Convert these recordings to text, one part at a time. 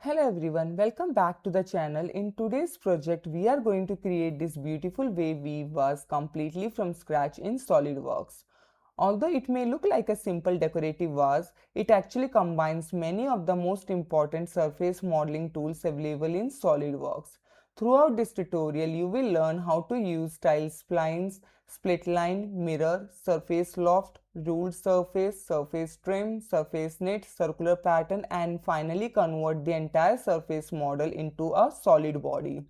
Hello everyone, welcome back to the channel. In today's project, we are going to create this beautiful wave weave vase completely from scratch in SolidWorks. Although it may look like a simple decorative vase, it actually combines many of the most important surface modeling tools available in SolidWorks. Throughout this tutorial, you will learn how to use tile splines, split line, mirror, surface loft, ruled surface, surface trim, surface knit, circular pattern, and finally convert the entire surface model into a solid body.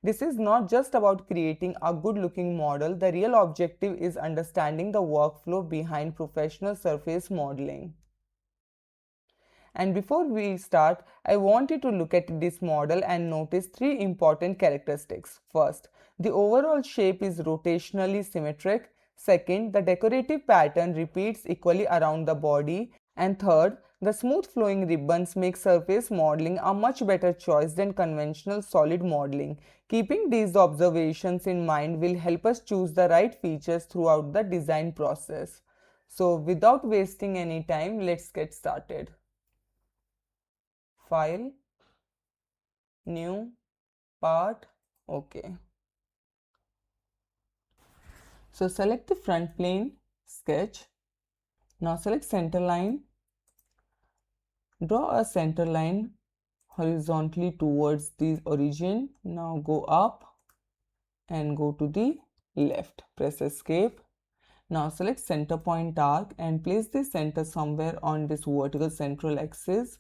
This is not just about creating a good looking model, the real objective is understanding the workflow behind professional surface modeling. And before we start, I want you to look at this model and notice three important characteristics. First, the overall shape is rotationally symmetric. Second, the decorative pattern repeats equally around the body. And third, the smooth flowing ribbons make surface modeling a much better choice than conventional solid modeling. Keeping these observations in mind will help us choose the right features throughout the design process. So without wasting any time, let's get started. File, new, part, OK. So select the front plane, sketch. Now select center line. Draw a center line horizontally towards the origin. Now go up and go to the left. Press escape. Now select center point arc and place the center somewhere on this vertical central axis.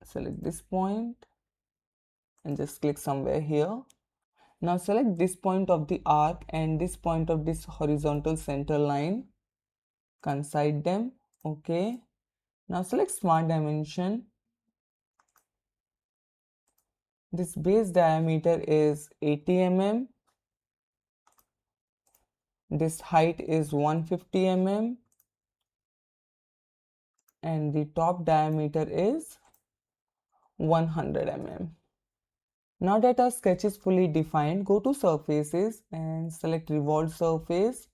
Select this point and just click somewhere here. Now select this point of the arc and this point of this horizontal center line. Coincide them. OK. Now select smart dimension. This base diameter is 80 mm. This height is 150 mm. And the top diameter is 100 mm. Now that our sketch is fully defined, go to surfaces and select revolve surface.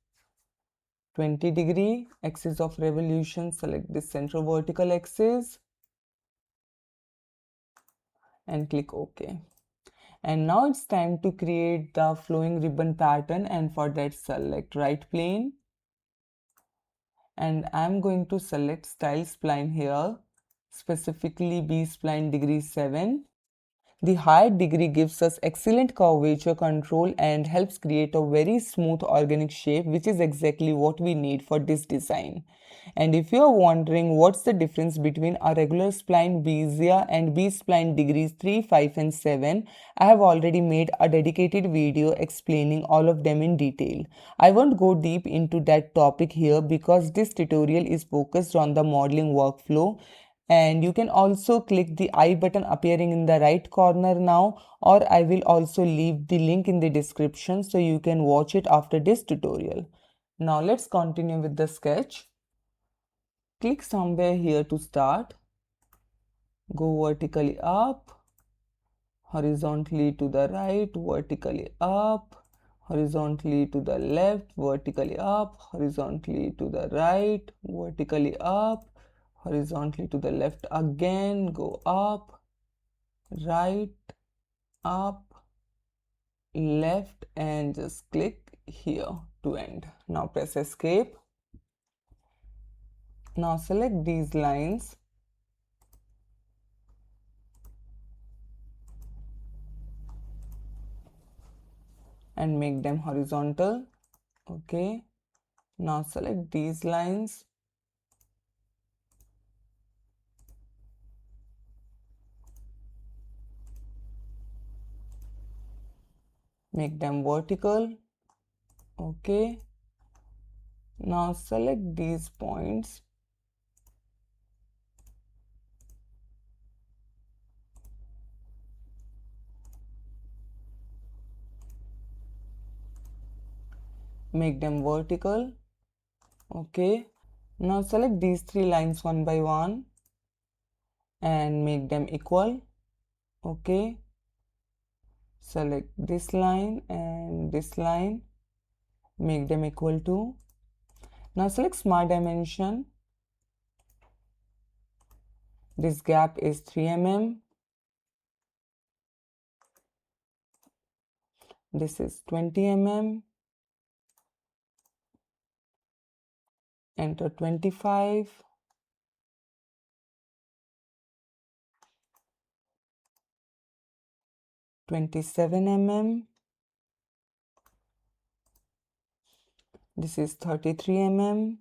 20 degree axis of revolution, select this central vertical axis and click OK. And now it's time to create the flowing ribbon pattern, and for that select right plane and I'm going to select style spline here, specifically B-Spline degree 7. The higher degree gives us excellent curvature control and helps create a very smooth organic shape, which is exactly what we need for this design. And if you are wondering what's the difference between a regular spline Bezier and B-Spline degrees 3, 5 and 7, I have already made a dedicated video explaining all of them in detail. I won't go deep into that topic here because this tutorial is focused on the modeling workflow. And you can also click the I button appearing in the right corner now, or I will also leave the link in the description so you can watch it after this tutorial. Now let's continue with the sketch. Click somewhere here to start. Go vertically up, horizontally to the right, vertically up, horizontally to the left, vertically up, horizontally to the right, vertically up, horizontally to the left again, go up, right, up, left, and just click here to end. Now press escape. Now select these lines and make them horizontal. OK. Now select these lines make them vertical. OK. Now select these points make them vertical. OK. Now select these three lines one by one and make them equal. OK. Select this line and this line, make them equal to. Now select smart dimension This gap is 3 mm. This is 20 mm. Enter 25. 27 mm. This is 33 mm.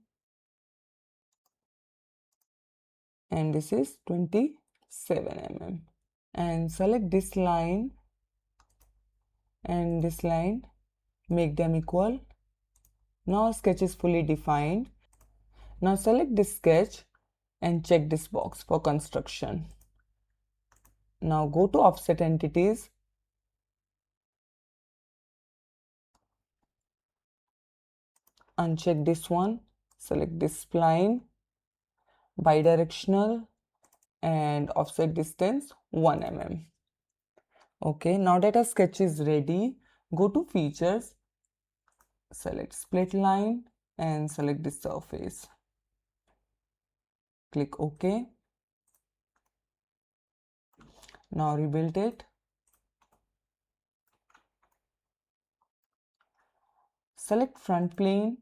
And this is 27 mm. And select this line and this line, make them equal. Now our sketch is fully defined. Now select this sketch and check this box for construction. Now go to offset entities. Uncheck this one. Select this spline, bidirectional, and offset distance 1 mm. Okay, now that our sketch is ready, go to features, select split line and select this surface. Click OK. Now rebuild it. Select front plane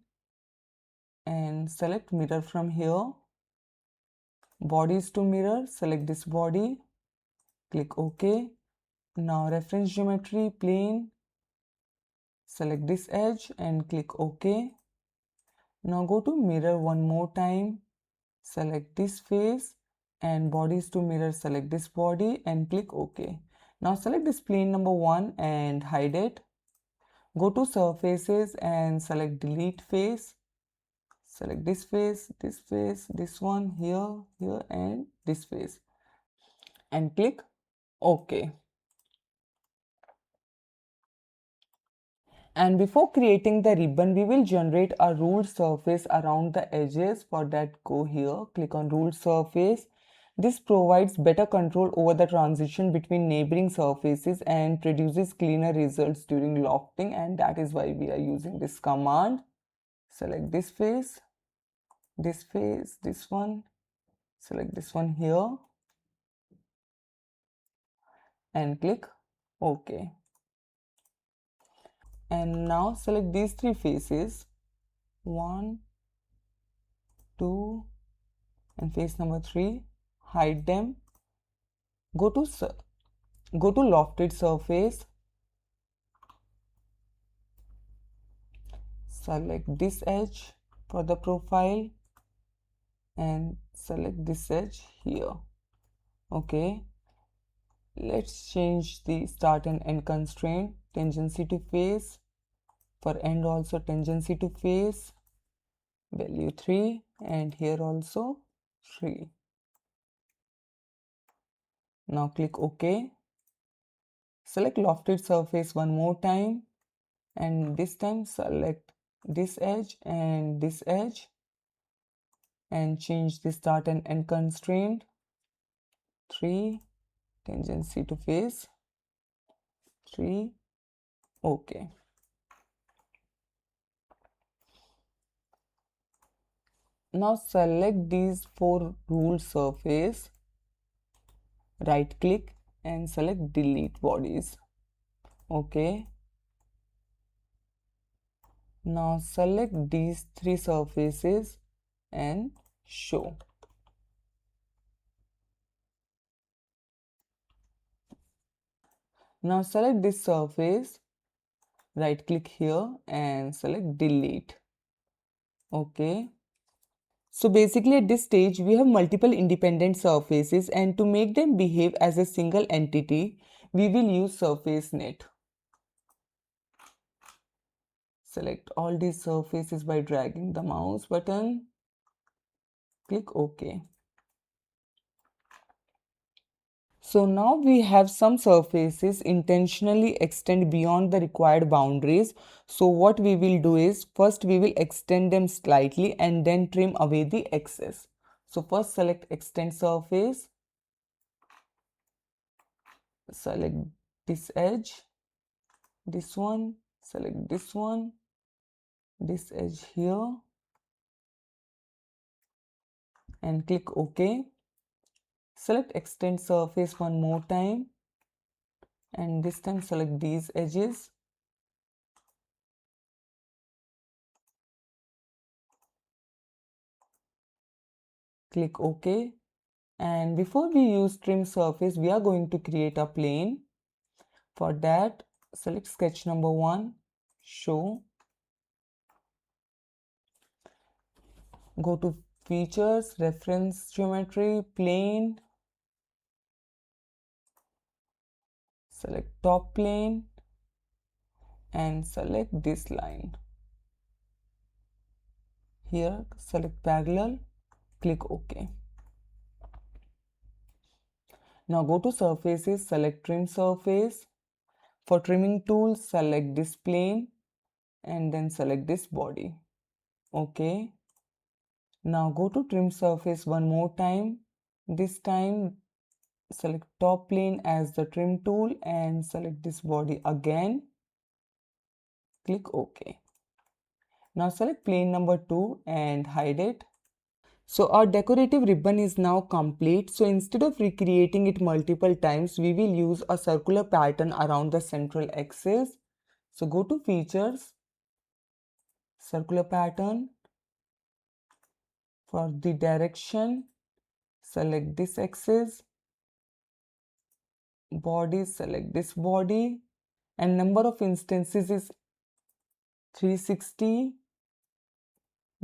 and select mirror from here. Bodies to mirror, select this body. Click OK. Now reference geometry plane, select this edge and click OK. Now go to mirror one more time, select this face and bodies to mirror, select this body and click OK. Now select this plane number 1 and hide it. Go to surfaces and select delete face. Select this face, this one, here and this face and click OK. And before creating the ribbon, we will generate a ruled surface around the edges. For that, go here, click on ruled surface. This provides better control over the transition between neighboring surfaces and produces cleaner results during lofting, and that is why we are using this command. Select this face, this one, select this one here and click OK. And now select these three faces, 1, 2 and face number 3, hide them. Go to lofted surface, select this edge for the profile and select this edge here. Okay, let's change the start and end constraint, tangency to face. For end also tangency to face, value 3 and here also 3. Now click OK. Select lofted surface one more time and this time select this edge and change the start and end constraint 3, tangency to face 3, OK. Now select these 4 ruled surface, right click and select delete bodies. OK. Now select these 3 surfaces and show. Now select this surface, right click here and select delete. OK. So basically at this stage we have multiple independent surfaces, and to make them behave as a single entity we will use surface net. Select all these surfaces by dragging the mouse button. Click OK. So now we have some surfaces intentionally extend beyond the required boundaries. So what we will do is first we will extend them slightly and then trim away the excess. So first select extend surface. Select this edge, this one, select this one, this edge here and click OK. Select extend surface one more time, and this time select these edges. Click OK. And before we use trim surface, we are going to create a plane. For that, select sketch number 1, show, go to features, reference geometry, plane, select top plane and select this line. Here select parallel, click OK. Now go to surfaces, select trim surface. For trimming tool, select this plane and then select this body. OK. Now go to trim surface one more time. This time select top plane as the trim tool and select this body again. Click OK. Now select plane number 2 and hide it. So our decorative ribbon is now complete. So instead of recreating it multiple times, we will use a circular pattern around the central axis. So go to features, circular pattern. For the direction, select this axis, body, select this body, and number of instances is 360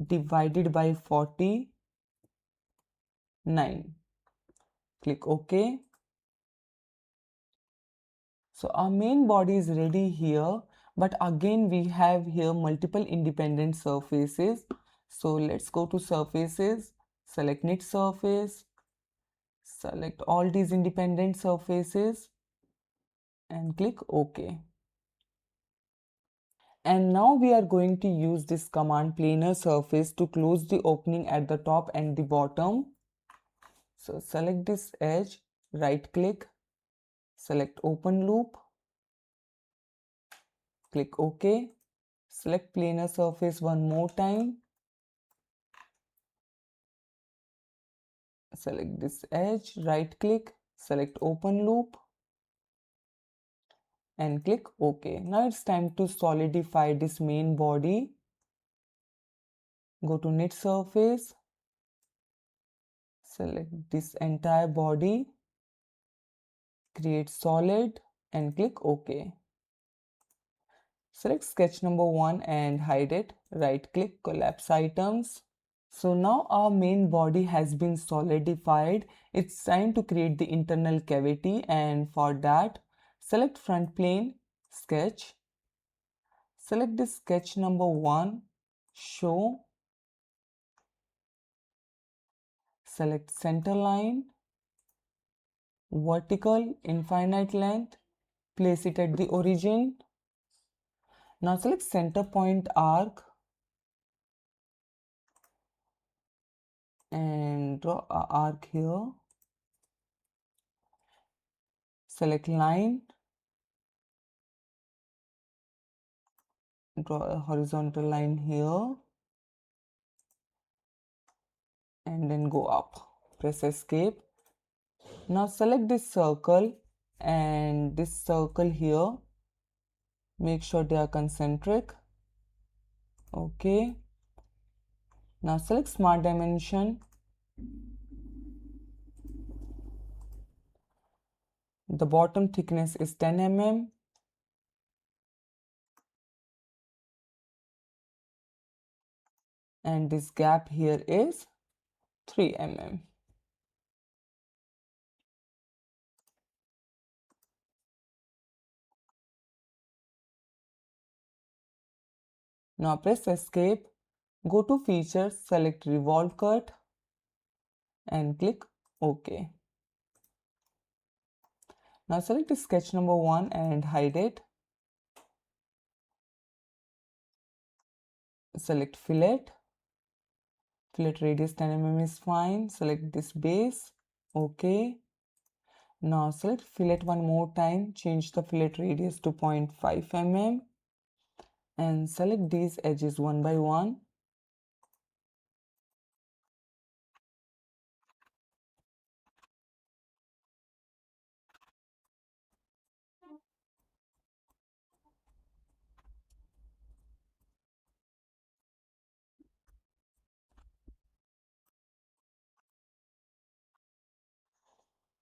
divided by 49. Click OK. So our main body is ready here, but again we have here multiple independent surfaces. So let's go to surfaces, select knit surface, select all these independent surfaces and click OK. And now we are going to use this command planar surface to close the opening at the top and the bottom. So select this edge, right click, select open loop, click OK. Select planar surface one more time. Select this edge, right click, select open loop and click OK. Now it's time to solidify this main body. Go to knit surface, select this entire body, create solid and click OK. Select sketch number 1 and hide it, right click, collapse items. So now our main body has been solidified. It's time to create the internal cavity, and for that select front plane, sketch, select this sketch number 1, show, select center line, vertical, infinite length, place it at the origin. Now select center point arc and draw an arc here. Select line, draw a horizontal line here and then go up. Press escape. Now select this circle and this circle here. Make sure they are concentric. Okay. Now select smart dimension. The bottom thickness is 10 mm. And this gap here is 3 mm. Now press escape. Go to features, select revolve cut and click OK. Now select sketch number 1 and hide it. Select fillet. Fillet radius 10 mm is fine. Select this base. OK. Now select fillet one more time. Change the fillet radius to 0.5 mm. And select these edges one by one.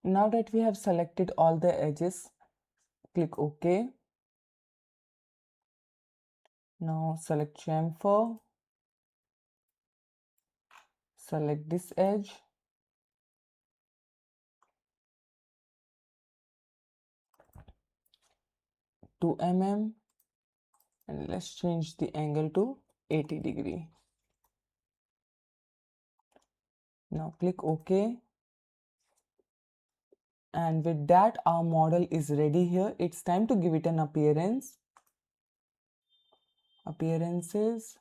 Now that we have selected all the edges, click OK. Now select chamfer, select this edge, to mm, and let's change the angle to 80 degree. Now click OK. And with that, our model is ready here. It's time to give it an appearance. Appearances,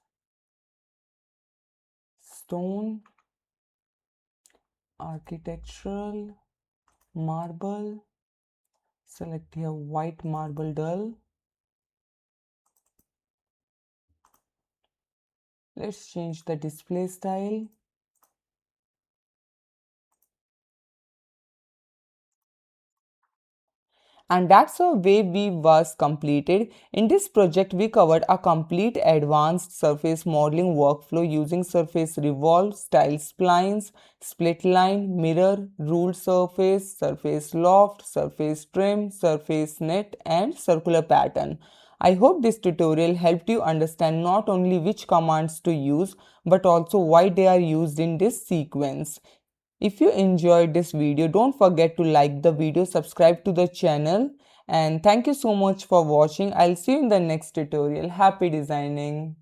stone, architectural, marble. Select here white marble dull. Let's change the display style. And that's how Wave Weave was completed. In this project, we covered a complete advanced surface modeling workflow using surface revolve, style splines, split line, mirror, ruled surface, surface loft, surface trim, surface net, and circular pattern. I hope this tutorial helped you understand not only which commands to use, but also why they are used in this sequence. If you enjoyed this video, don't forget to like the video, subscribe to the channel, and thank you so much for watching. I'll see you in the next tutorial. Happy designing!